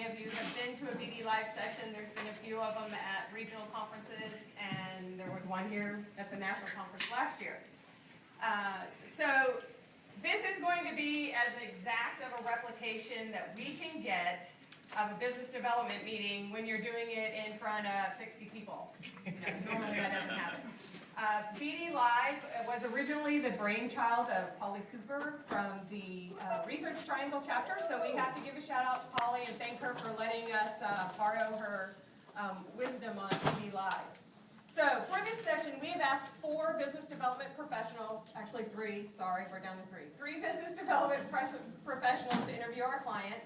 many of you have been to a BD Live session. There's been a few of them at regional conferences, and there was one here at the national conference last year. So this is going to be as exact of a replication that we can get of a business development meeting when you're doing it in front of 60 people. Normally that doesn't happen. BD Live was originally the brainchild of Polly Cooper from the Research Triangle chapter, so we have to give a shout out to Polly and thank her for letting us borrow her wisdom on BD Live. So for this session, we have asked 4 business development professionals, actually 3, sorry, we're down to 3. 3 business development professionals to interview our client.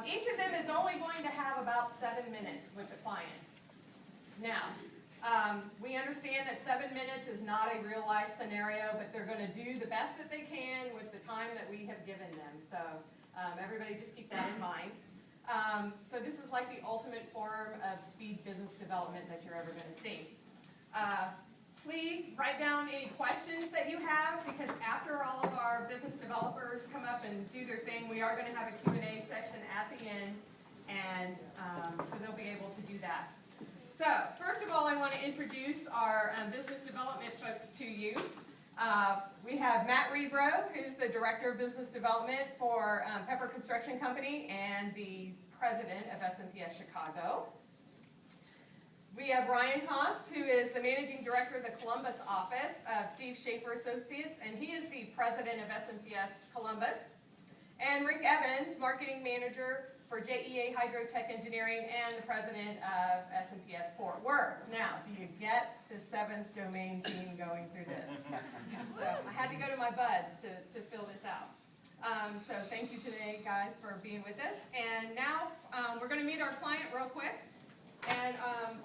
Each of them is only going to have about 7 minutes with the client. Now, we understand that 7 minutes is not a real life scenario, but they're going to do the best that they can with the time that we have given them. So everybody just keep that in mind. So this is like the ultimate form of speed business development that you're ever going to see. Please write down any questions that you have, because after all of our business developers come up and do their thing, we are going to have a Q&A session at the end, and so they'll be able to do that. So first of all, I want to introduce our business development folks to you. We have Matt Rebro, who's the Director of Business Development for Pepper Construction Company and the President of SNPS Chicago. We have Ryan Cost, who is the Managing Director of the Columbus office of Steve Schaefer Associates, and he is the President of SNPS Columbus. And Rick Evans, Marketing Manager for JEA Hydrotech Engineering and the President of SNPS Fort Worth. Now, do you get the 7th domain theme going through this? So I had to go to my buds to fill this out. So thank you today, guys, for being with us. And now we're going to meet our client real quick. And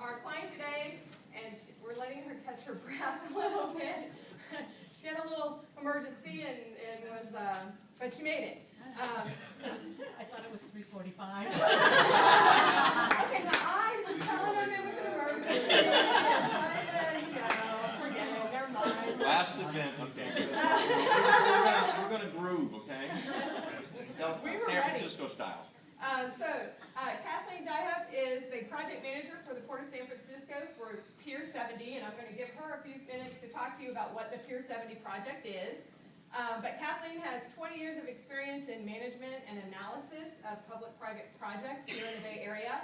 our client today, and we're letting her catch her breath a little bit. She had a little emergency and was, but she made it. I thought it was 3:45. Okay, now I was telling them it was an emergency. Forget it, never mind. Last event, okay. We're gonna groove, okay? We were San ready. Francisco style. Kathleen Dyhup is the project manager for the Port of San Francisco for Pier 70, and I'm going to give her a few minutes to talk to you about what the Pier 70 project is. But Kathleen has 20 years of experience in management and analysis of public-private projects here in the Bay Area,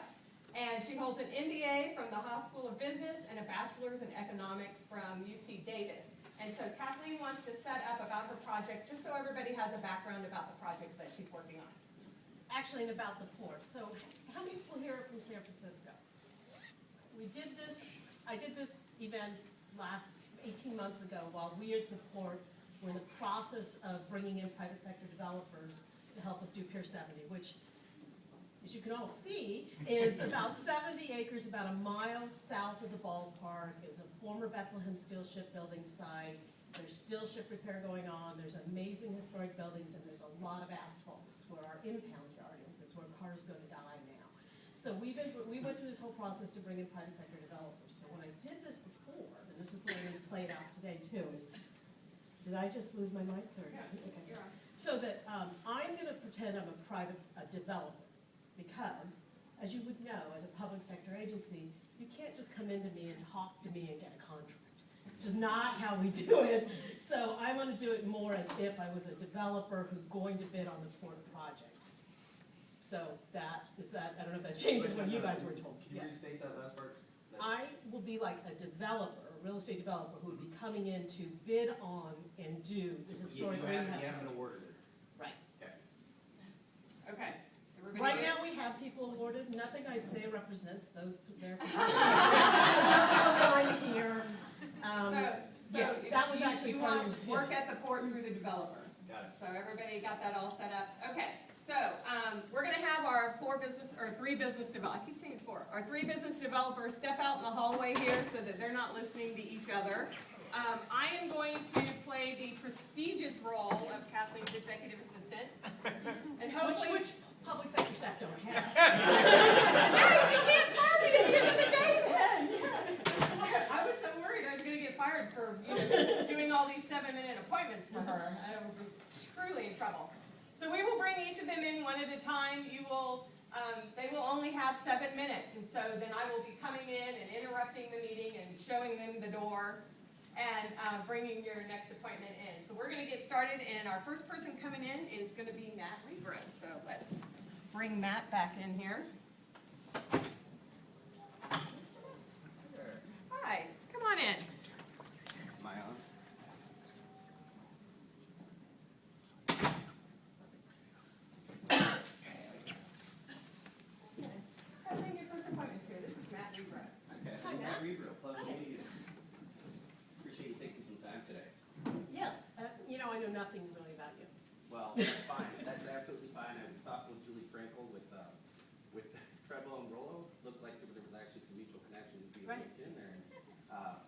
and she holds an MBA from the Haas School of Business and a bachelor's in economics from UC Davis. And so Kathleen wants to set up about her project just so everybody has a background about the project that she's working on. Actually, and about the port. So how many people here are from San Francisco? I did this event 18 months ago while we as the port were in the process of bringing in private sector developers to help us do Pier 70, which, as you can all see, is about 70 acres, about a mile south of the ballpark. It was a former Bethlehem Steel shipbuilding site. There's still ship repair going on. There's amazing historic buildings, and there's a lot of asphalt. It's where our impound yard is. It's where cars go to die now. So we went through this whole process to bring in private sector developers. So when I did this before, and this is the way we play it out today too, did I just lose my mic? Yeah, okay. you're on. So that I'm going to pretend I'm a private developer, because, as you would know, as a public sector agency, you can't just come into me and talk to me and get a contract. It's just not how we do it. So I want to do it more as if I was a developer who's going to bid on the port project. So I don't know if that changes what you guys were told. Can you Yes. restate that last part? I will be like a developer, a real estate developer, who would be coming in to bid on and do the historic You greenhouse. haven't awarded it. Right. Okay. Okay. Everybody Right good? now, we have people awarded. Nothing I say represents those there. I'm here. Yes, that was actually you part want of the work at the port through the developer. Got it. So everybody got that all set up? Okay. So we're going to have our 3 business developers. I keep saying 4. Our 3 business developers step out in the hallway here so that they're not listening to each other. I am going to play the prestigious role of Kathleen's executive assistant, and hopefully. Which public sector staff don't have. Hey, she can't fire me at the end of the day then. Yes. I was so worried I was going to get fired for doing all these 7-minute appointments for her. I was truly in trouble. So we will bring each of them in one at a time. You will They will only have 7 minutes, and so then I will be coming in and interrupting the meeting and showing them the door and bringing your next appointment in. So we're going to get started, and our first person coming in is going to be Matt Rebro. So let's bring Matt back in here. Hi, come on in. Am I on? Having your first appointments here. This is Matt Rebro. Okay. Hi, I'm Matt. Rebro. Pleasure Hi. meeting you. Appreciate you taking some time today. Yes, I know nothing really about you. Well, that's fine. That's absolutely fine. I was talking with Julie Frankel with Treadwell and Rollo. Looks like there was actually some mutual connection via Right. LinkedIn there. And,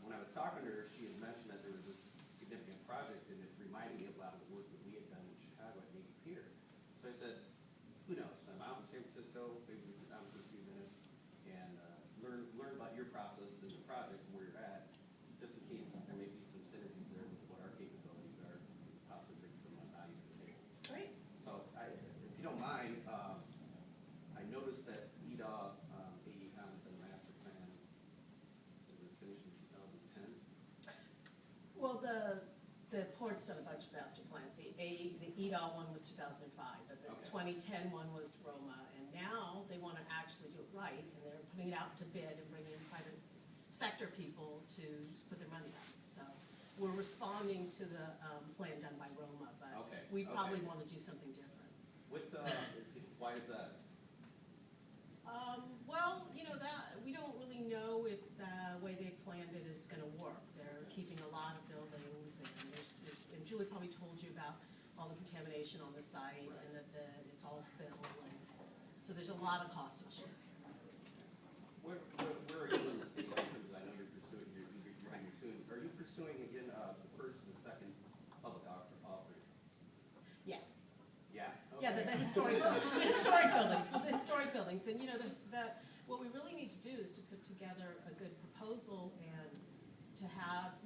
when I was talking to her, she had mentioned that there was this significant project, and it reminded me of a lot of the work that we had done in Chicago at Navy Pier. So I said, who knows? I'm out in San Francisco. Maybe we sit down for a few minutes and learn about your process and the project and where you're at, just in case there may be some synergies there with what our capabilities are, possibly bring some value to the table. Great. So if you don't mind, I noticed that EDA, AECom, the master plan, is it finished in 2010? Well, the port's done a bunch of master plans. The EDOL one was 2005, but the Okay. 2010 one was Roma, and now they want to actually do it right, and they're putting it out to bid and bringing in private sector people to put their money up. So we're responding to the plan done by Roma, but Okay, we probably okay. want to do something different. What, why is that? Well, that we don't really know if the way they planned it is going to work. They're keeping a lot of buildings, and and Julie probably told you about all the contamination on the site, Right. and that it's all fill, and so there's a lot of cost issues. Where are you in the state? Because I know you're pursuing, are you pursuing again, the first and the second public offering? Yeah. Yeah. Yeah, the okay. historic buildings, with the historic buildings, and what we really need to do is to put together a good proposal and to have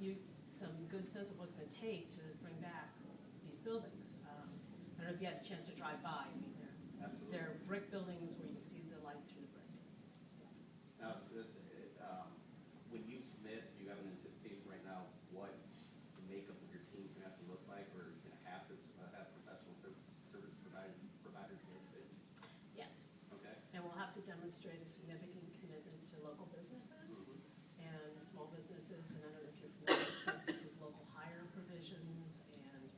some good sense of what it's gonna take to bring back these buildings. I don't know if you had a chance to drive by, I mean, Absolutely. they're brick buildings where you can see the light through the brick. Now, when you submit, do you have an anticipation right now what the makeup of your team's gonna have to look like, or are you gonna have professional service providers listed? Yes, Okay? and we'll have to demonstrate a significant commitment to local businesses and small businesses, and I don't know if you're familiar with San Francisco's local hire provisions, and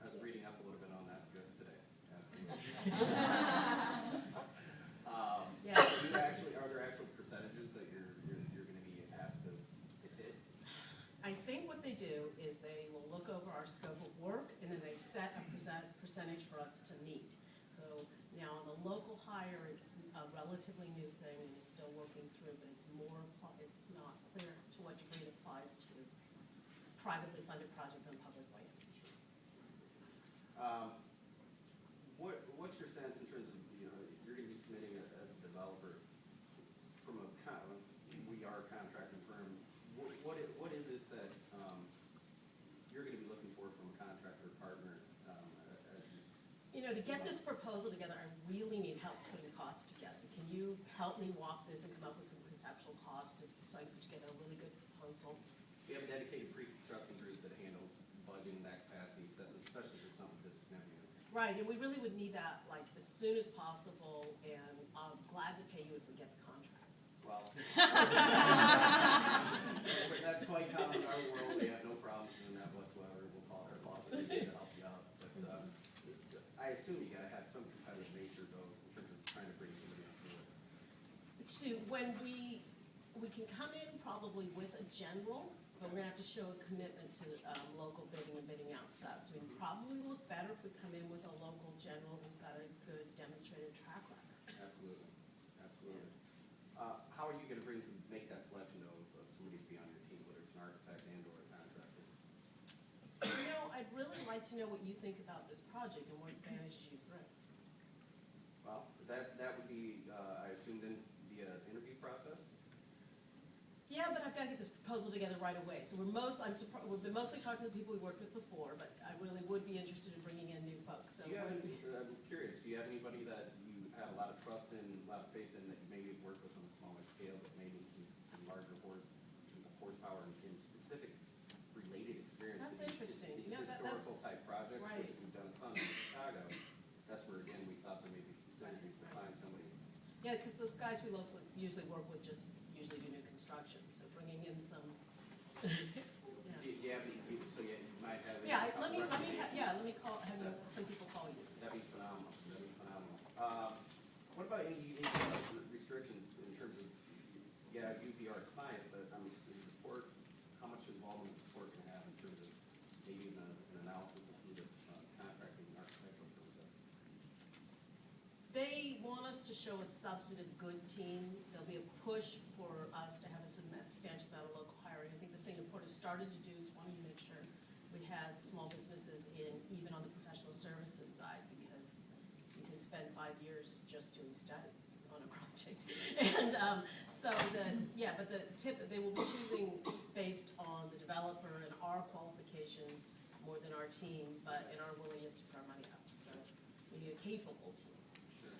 I was reading up a little bit on that just today. Absolutely. Yeah. Are there actual percentages that you're gonna be asked to hit? I think what they do is they will look over our scope of work, and then they set a percentage for us to meet. So now on the local hire, it's a relatively new thing, and it's still working through, but it's not clear to what degree it applies to privately funded projects on public land. What's your sense in terms of, if you're gonna be submitting as a developer from we are a contracting firm, what is it that, you're gonna be looking for from a contractor partner, as you? To get this proposal together, I really need help putting costs together. Can you help me walk this and come up with some conceptual costs so I can put together a really good proposal? We have a dedicated pre-construction group that handles budgeting that capacity, especially for something this significant. Right, and we really would need that like as soon as possible, and I'm glad to pay you if we get the contract. Well, that's quite common in our world. We have no problems doing that whatsoever. We'll call our boss and help you out. But I assume you gotta have some competitive nature though, in terms of trying to bring somebody on board. When we can come in probably with a general, but we're gonna have to show a commitment to local bidding and bidding out subs. We can probably look better if we come in with a local general who's got a good demonstrated track record. Absolutely, absolutely. How are you gonna make that selection though of somebody to be on your team, whether it's an architect and or a contractor? I'd really like to know what you think about this project and what advantages you bring. Well, that would be, I assume then, the interview process? Yeah, but I've got to get this proposal together right away. So we've been mostly talking to the people we worked with before, but I really would be interested in bringing in new folks. So I'm curious, do you have anybody that you have a lot of trust in Yeah, because those guys we usually work with just usually do new construction, so bringing in some. Do you have any, so you might have. any Yeah, let me recommendations? have some people call you. That'd be phenomenal, that'd be phenomenal. What about any restrictions in terms of, yeah, you'd be our client, but I'm assuming the port, how much involvement is the port gonna have in terms of maybe an analysis of who the contracting and architectural firms are? They want us to show a substantive good team. There'll be a push for us to have a substantial amount of local hiring. I think the thing the port has started to do is wanting to make sure we had small businesses in, even on the professional services side, because you can spend 5 years just doing studies on a project. And but the tip, they will be choosing based on the developer and our qualifications more than our team, but in our willingness to put our money up. So we need a capable team. Sure.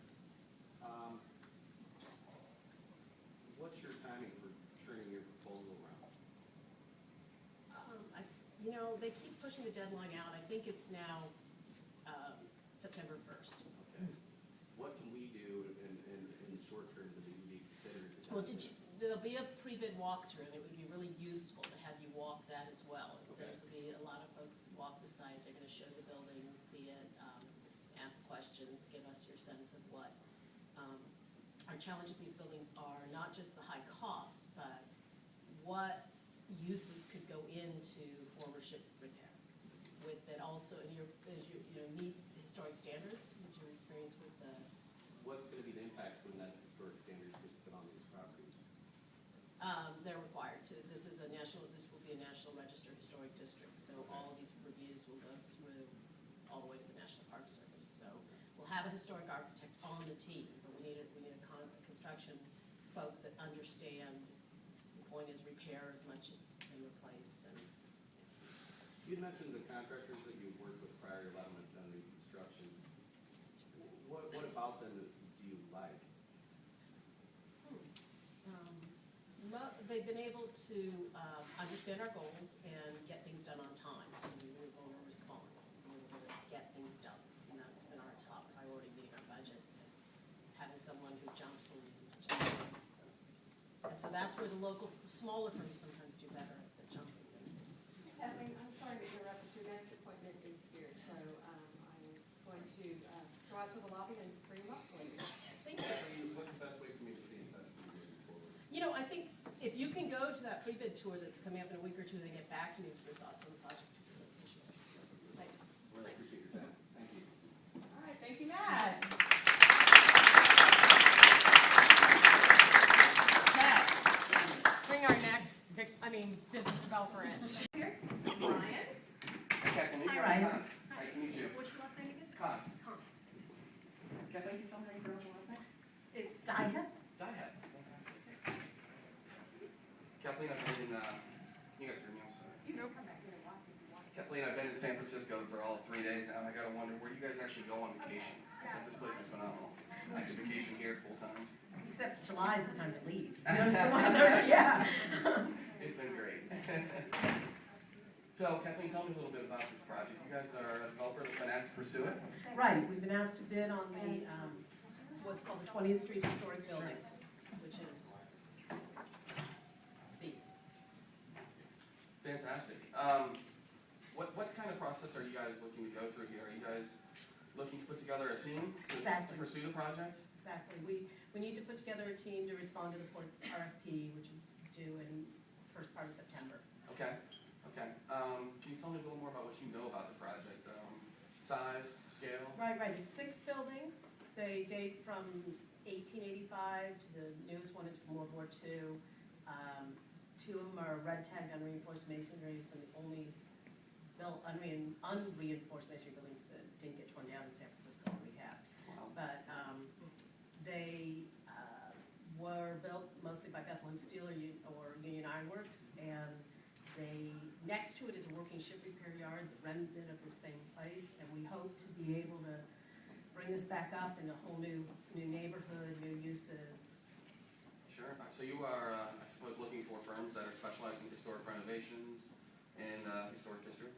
What's your timing for turning your proposal around? They keep pushing the deadline out. I think it's now September 1st. Okay. What can we do in the short term that would be considered? Well, there'll be a pre-bid walkthrough, and it would be really useful to have you walk that as well. Okay. There's going to be a lot of folks who walk the site. They're going to show the building, see it, ask questions, give us your sense of what our challenge with these buildings are, not just the high costs, but what uses could go into former ship repair. With that also, and meet historic standards, with your experience with the. What's gonna be the impact when that historic standards gets put on these properties? They're required to, this will be a National Register Historic District, so all of these reviews will go through all the way to the National Park Service. So we'll have a historic architect on the team, but we need a construction folks that understand the point is repair as much as replace. And You mentioned the contractors that you worked with prior to allowing them done the construction. What about them do you like? They've been able to understand our goals and get things done on time. We really want to respond. We want to get things done, and that's been our top priority, meeting our budget, and having someone who jumps when we jump. And so that's where the smaller firms sometimes do better at the jumping. Kathleen, I'm sorry to interrupt, but your next appointment is here, so I'm going to go out to the lobby and bring you up, please. Thank you. What's the best way for me to stay in touch with you moving forward? I think if you can go to that pre-bid tour that's coming up in a week or two, then get back to me with your thoughts on the project. Thanks. Really appreciate your time. Thank you. All right, thank you, Matt. Okay, bring our next, business developer in. Here, this is Ryan. Kathleen, Hi, Ryan. Cons. Nice to meet you. What's your last name again? Cons. Cons. Kathleen, can you tell me how you pronounce your last name? It's Diane. Diet. Fantastic. Kathleen, I've been in, you guys hear me, I'm sorry. You know, come back here and watch if you want. Kathleen, I've been in San Francisco for all 3 days now, and I gotta wonder, where do you guys actually go on vacation? Because this place is phenomenal. I could vacation here full time. Except July is the time to leave. Notice the weather, yeah. It's been great. So Kathleen, tell me a little bit about this project. You guys are a developer that's been asked to pursue it. Right, we've been asked to bid on the, what's called the 20th Street Historic Buildings, which is these. Fantastic. What kind of process are you guys looking to go through here? Are you guys looking to put together a team to Exactly. pursue the project? Exactly. We need to put together a team to respond to the port's RFP, which is due in first part of September. Okay, okay. Can you tell me a little more about what you know about the project? Size, scale? Right. It's 6 buildings. They date from 1885 to the newest one is from World War II. 2 of them are red tagged unreinforced masonry, so the only built unreinforced masonry buildings that didn't get torn down in San Francisco we have. Wow. But they were built mostly by Bethlehem Steel or Union Iron Works, and next to it is a working ship repair yard, the remnant of the same place, and we hope to be able to bring this back up in a whole new neighborhood, new uses. Sure. So you are, I suppose, looking for firms that are specialized in historic renovations in historic district?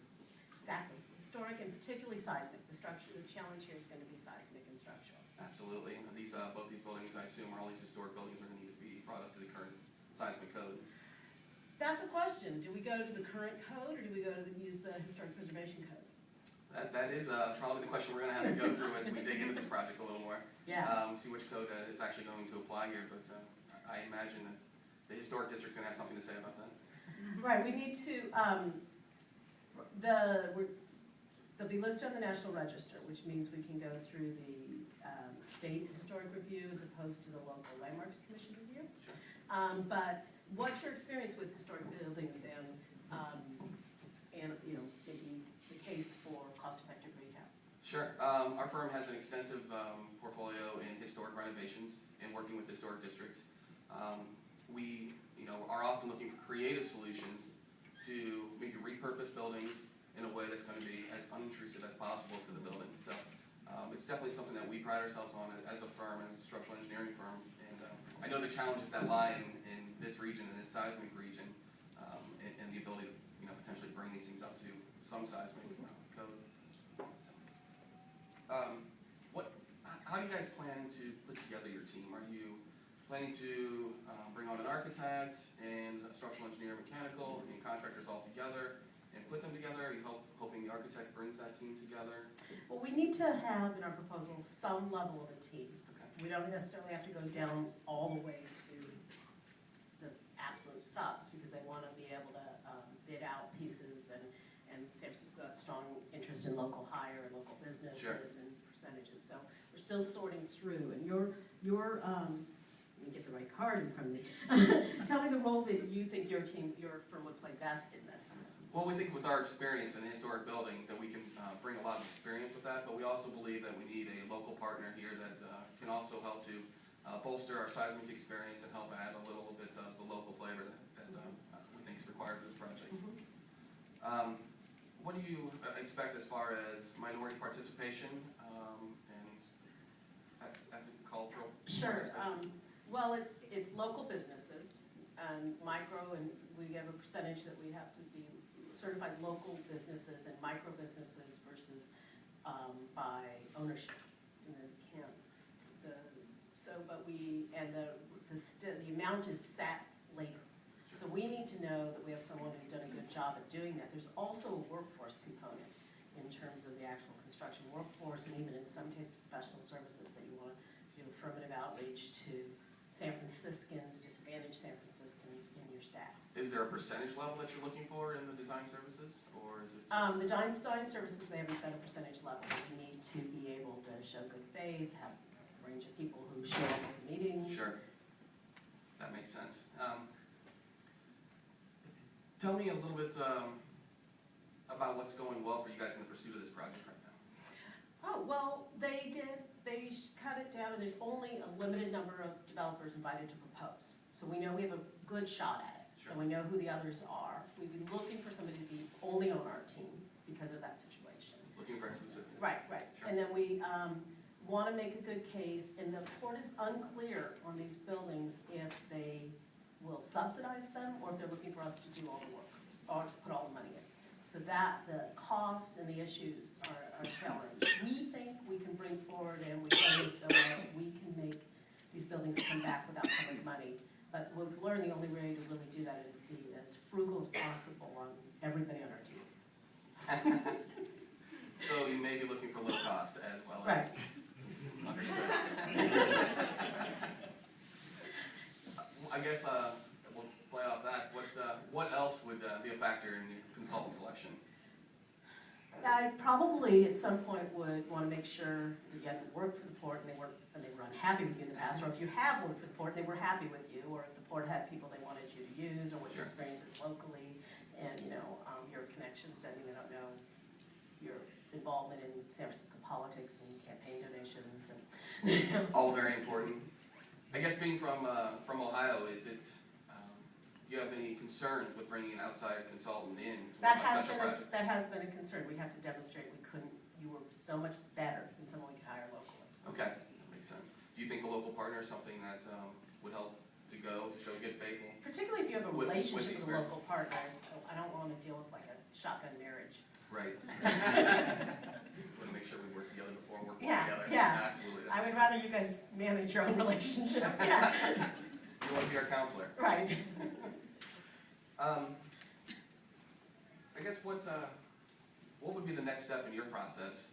Exactly. Historic and particularly seismic. The challenge here is going to be seismic and structural. Absolutely. These, both these buildings, I assume, or all these historic buildings are gonna need to be brought up to the current seismic code. That's a question. Do we go to the current code or do we use the historic preservation code? That is, probably the question we're gonna have to go through as we dig into this project a little more. See which code is actually going to apply here, but, I imagine that the historic district's gonna have something to say about that. Right, we need to, they'll be listed on the National Register, which means we can go through the state historic review as opposed to the local landmarks commission review. Sure. But what's your experience with historic buildings and, you know, maybe the case for cost-effective rehab? Sure. Our firm has an extensive portfolio in historic renovations and working with historic districts. We, you know, are often looking for creative solutions to maybe repurpose buildings in a way that's going to be as unintrusive as possible to the building. So it's definitely something that we pride ourselves on as a firm, as a structural engineering firm. And I know the challenges that lie in this region, in this seismic region, and the ability to, you know, potentially bring these things up to some seismic code. How do you guys plan to put together your team? Are you planning to bring on an architect and a structural engineer, mechanical, and contractors all together and put them together? Are you hoping the architect brings that team together? Well, we need to have in our proposal some level of a team. Okay. We don't necessarily have to go down all the way to the absolute subs, because they want to be able to bid out pieces, and San Francisco has strong interest in local hire and local businesses. Sure. And percentages, so we're still sorting through, and your let me get the right card in front of me. Tell me the role that you think your firm would play best in this. Well, we think with our experience in historic buildings that we can bring a lot of experience with that, but we also believe that we need a local partner here that can also help to bolster our seismic experience and help add a little bit of the local flavor that we think is required for this project. What do you expect as far as minority participation and at the cultural? Sure. participation? Well, it's local businesses and micro, and we have a percentage that we have to be certified local businesses and micro businesses versus by ownership. And it can't, the amount is set later. So we need to know that we have someone who's done a good job at doing that. There's also a workforce component in terms of the actual construction workforce, and even in some cases, professional services that you want to do affirmative outreach to San Franciscans, disadvantaged San Franciscans in your staff. Is there a percentage level that you're looking for in the design services, or is it just? The design services, we haven't set a percentage level. You need to be able to show good faith, have a range of people who show up at the meetings. Sure. That makes sense. Tell me a little bit about what's going well for you guys in the pursuit of this project right now. Oh, well, they cut it down, and there's only a limited number of developers invited to propose. So we know we have a good shot at it, Sure. and we know who the others are. We've been looking for somebody to be only on our team because of that situation. Looking for exclusivity. Right. Sure. And then we want to make a good case, and the court is unclear on these buildings if they will subsidize them or if they're looking for us to do all the work or to put all the money in. So that the costs and the issues are challenging. We think we can bring forward, and we've done this so that we can make these buildings come back without public money. But we've learned the only way to really do that is be as frugal as possible on everybody on our team. So you may be looking for low cost as well as. Right. Understood. I guess we'll play off that. What else would be a factor in your consultant selection? I probably at some point would want to make sure that you haven't worked for the port and they were unhappy with you in the past, or if you have worked for the port and they were happy with you, or if the port had people they wanted you to use, or what your experience is locally, and your connections. I mean, I don't know your involvement in San Francisco politics and campaign donations and. All very important. I guess being from Ohio, do you have any concerns with bringing an outside consultant in to work on such a project? That has been a concern. We have to demonstrate you were so much better than someone we could hire locally. Okay, that makes sense. Do you think the local partner is something that would help to show good faith? Particularly if you have a With relationship with a experience. local partner. So I don't want to deal with like a shotgun marriage. Right. Want to make sure we work together before working Yeah, together. yeah. Absolutely. I would rather you guys manage your own relationship, yeah. You want to be our counselor? Right. I guess what would be the next step in your process?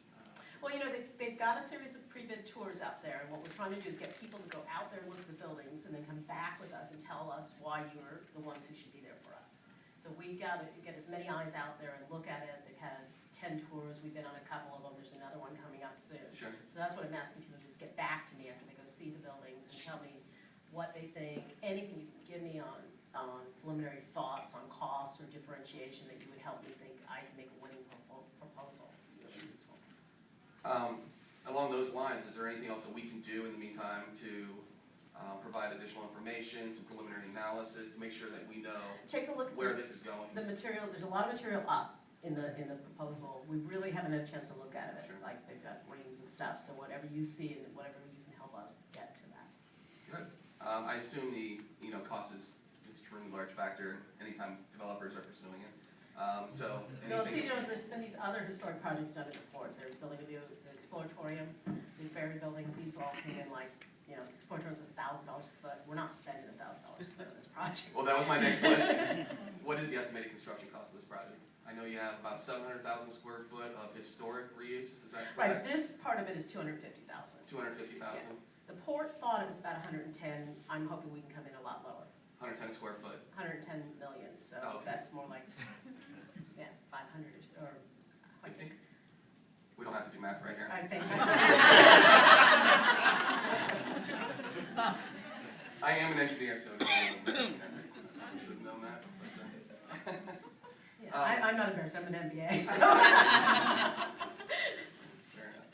Well, you know, they've got a series of pre-bid tours out there, and what we're trying to do is get people to go out there and look at the buildings, and then come back with us and tell us why you're the ones who should be there for us. So we got to get as many eyes out there and look at it. They've had 10 tours, we've been on a couple of them, there's another one coming up soon. Sure. So that's what I'm asking people to do, is get back to me after they go see the buildings and tell me what they think, anything you can give me on preliminary thoughts on costs or differentiation that you would help me think I can make a winning proposal. Really useful. Along those lines, is there anything else that we can do in the meantime to provide additional information, some preliminary analysis, to make sure that we know Take a look at where this is going? the material. There's a lot of material up in the proposal. We really haven't had a chance to look at it. Sure. Like, they've got reams and stuff, so whatever you see and whatever you can help us get to that. Good. I assume the cost is an extremely large factor anytime developers are pursuing it. So You'll see, anything. there's been these other historic projects done at the port. They're building a new exploratorium, new ferry building. These all came in like, exploratorium's $1,000 a foot. We're not spending $1,000 a foot on this project. Well, that was my next question. What is the estimated construction cost of this project? I know you have about 700,000 square foot of historic reuse, is that Right, correct? this part of it is $250,000. 250,000, The port thought it was about 110. I'm hoping we can come in a lot lower, 110 square foot. 110 million, so Oh, okay. that's more like, 500 or, I think. We don't have to do math right here. I think. I am an engineer, so I should have known that. But, Yeah, I'm not embarrassed, I'm an MBA, so. fair enough.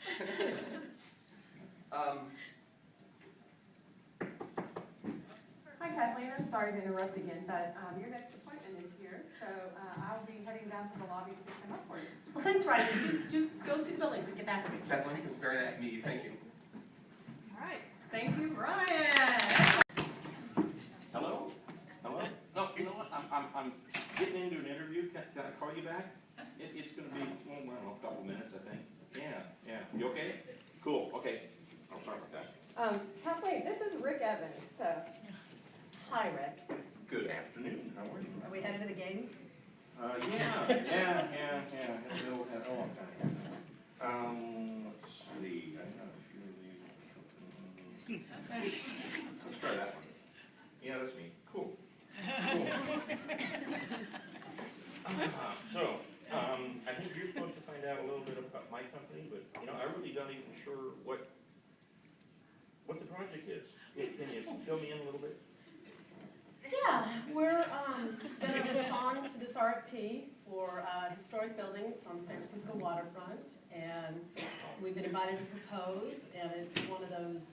Hi Kathleen, I'm sorry to interrupt again, but your next appointment is here, so I'll be heading down to the lobby to pick them up for you. Well, thanks, Ryan. Do go see the buildings and get back to me. Kathleen, it was very nice to meet you. Thank you. All right, thank you, Brian. Hello? Hello? No, you know what, I'm getting into an interview, can I call you back? It's gonna be, well, I don't know, a couple minutes, I think. Yeah, you okay? Cool, okay. Oh, sorry about that. Kathleen, this is Rick Evans, so. Hi, Rick. Good afternoon, how are you? Are we headed to the game? Yeah, it's been a long time. Let's see, I got a few of these. Let's try that one. Yeah, that's me, cool. So, I think you're supposed to find out a little bit about my company, but, I really don't even sure what the project is. Can you fill me in a little bit? Yeah, we're gonna respond to this RFP for historic buildings on the San Francisco waterfront, and we've been invited to propose, and it's one of those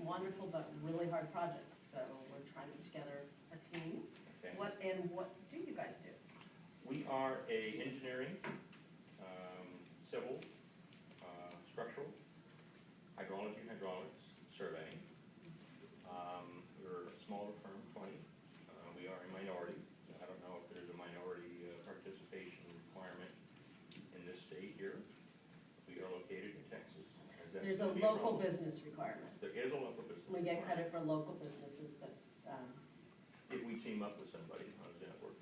wonderful but really hard projects. So we're trying to put together a team. Okay. What do you guys do? We are a engineering, civil, structural, hydrology, hydraulics, surveying. We're a smaller firm, 20. We are a minority. I don't know if there's a minority participation requirement in this state here. We are located in Texas. Is that There's a gonna be local problem? business requirement. There is a local business We get credit requirement. for local businesses, but If we team up with somebody, how does that work?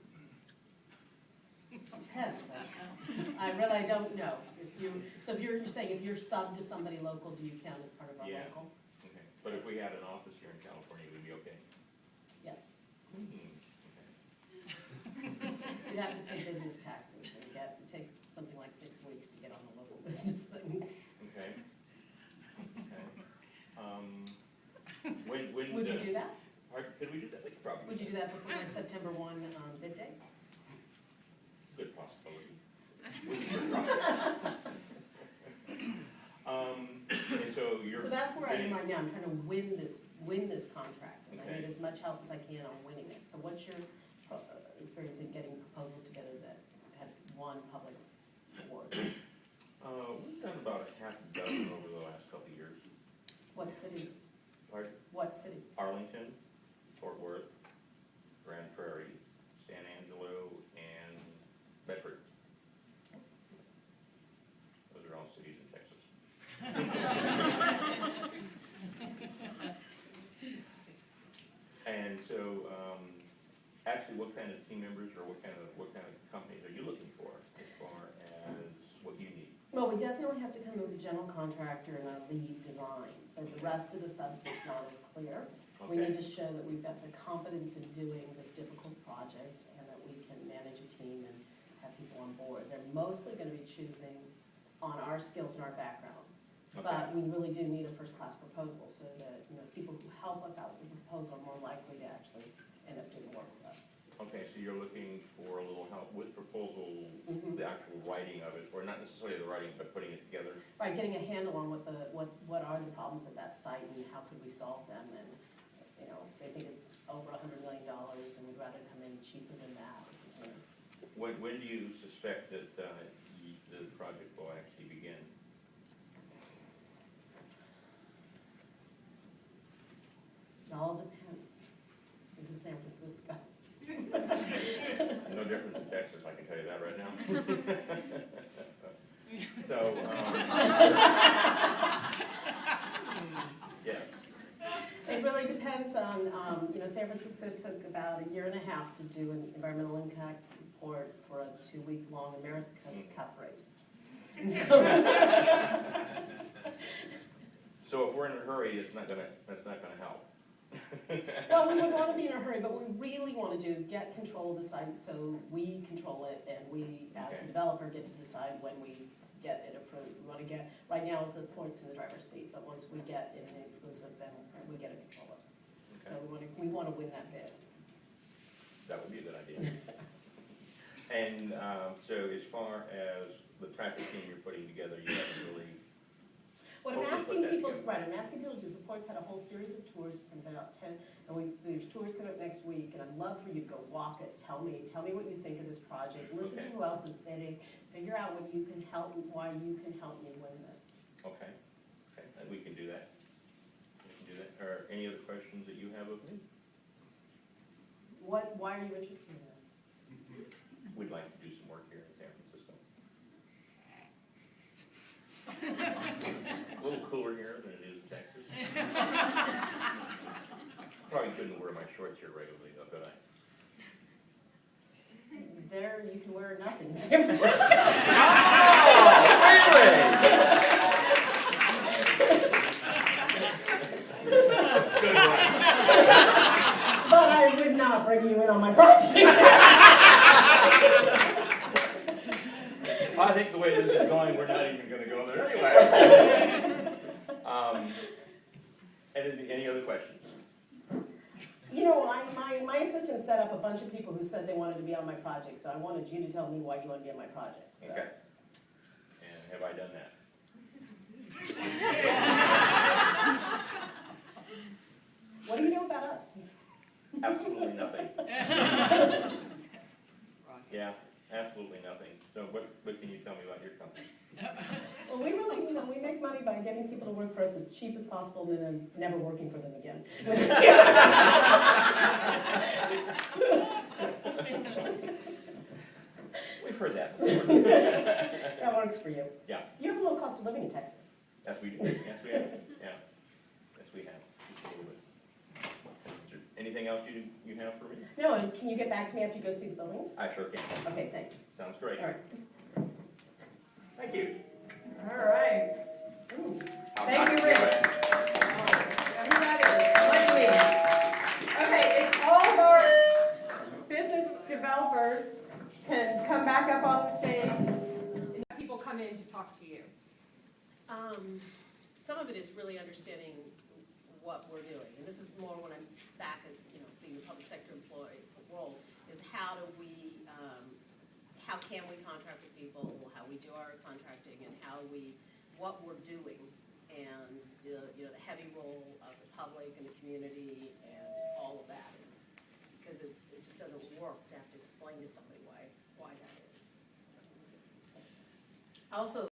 depends. I don't know. So if you're saying if you're sub to somebody local, do you count as part of our Yeah. local? Okay. But if we had an office here in California, we'd be okay? Yeah. Okay. You'd have to pay business taxes and it takes something like 6 weeks to get on the local business thing. Okay. Okay. When? Would you do that? Could we do that? We could probably. Would you do that before the September 1 bid date? Good possibility. We can try. And so you're. So that's where I am bidding- right now. I'm trying to win this contract. And I Okay. need as much help as I can on winning it. So what's your experience in getting proposals together that have won public awards? We've done about a half a dozen over the last couple of years. What cities? Pardon? What cities? Arlington, Fort Worth, Grand Prairie, San Angelo, and Bedford. Those are all cities in Texas. Well, we definitely have to come in with a general contractor and a lead design, but the rest of the substance not as clear. We Okay. need to show that we've got the competence in doing this difficult project and that we can manage a team and have people on board. They're mostly gonna be choosing on our skills and our background. Okay. But we really do need a first-class proposal so that, people who help us out with the proposal are more likely to actually end up doing the work with us. Okay, so you're looking for a little help with proposal, Mhm. the actual writing of it, or not necessarily the writing, but putting it together? Right, getting a handle on what are the problems at that site and how could we solve them, and, they think it's over $100 million, and we'd rather come in cheaper than that. When do you suspect that the project will actually begin? It all depends. This is San Francisco. No different than Texas, I can tell you that right now. So, yes, It really depends on, San Francisco took about a year and a half to do an environmental impact report for a 2-week-long America's Cup race. And so, so if we're in a hurry, that's not gonna help. well, we would want to be in a hurry, but what we really want to do is get control of the site so we control it and we, as Okay. the developer, get to decide when we get it approved. We want to get, right now, the point's in the driver's seat, but once we get it in exclusive, then we get to control it. So we want to win that bid. That would be a good idea. And so as far as the traffic team you're putting together, you haven't really, What I'm Totally put asking that people, together. right, I'm asking people to do, the Port's had a whole series of tours from about 10, and there's tours coming up next week, and I'd love for you to go walk it, tell me what you think of this project, listen to Okay. who else is bidding, figure out what you can help, why you can help me win this. okay, we can do that. We can do that. Are any other questions that you have of me? Why are you interested in this? We'd like to do some work here in San Francisco. A little cooler here than it is in Texas. Probably couldn't wear my shorts here regularly though, could I? There, you can wear nothing in San Francisco. But I would not bring you in on my project. I think the way this is going, we're not even gonna go there anyway. Any other questions? My assistant set up a bunch of people who said they wanted to be on my project, so I wanted you to tell me why you want to be on my project. So. Okay. And have I done that? What do you know about us? Absolutely nothing. Yeah, absolutely nothing. So what can you tell me about your company? Well, we really, we make money by getting people to work for us as cheap as possible and then never working for them again. We've heard that before. That works for you. Yeah. You have a low cost of living in Texas. Yes, we do. Yes, we have. Yeah. Yes, we have. Absolutely. Is there anything else you have for me? No, and can you get back to me after you go see the buildings? I sure can. Okay, thanks. Sounds great. All right. Thank you. All right. I'll Thank not you, do Rick. it. Everybody, let's leave. Okay, if all of our business developers can come back up on the stage, and have people come in to talk to you. Some of it is really understanding what we're doing, and this is more when I'm back at, being a public sector employee role, is how can we contract with people, how we do our contracting, and what we're doing, and, the heavy role of the public and the community and all of that. Because it just doesn't work to have to explain to somebody why that is. Also,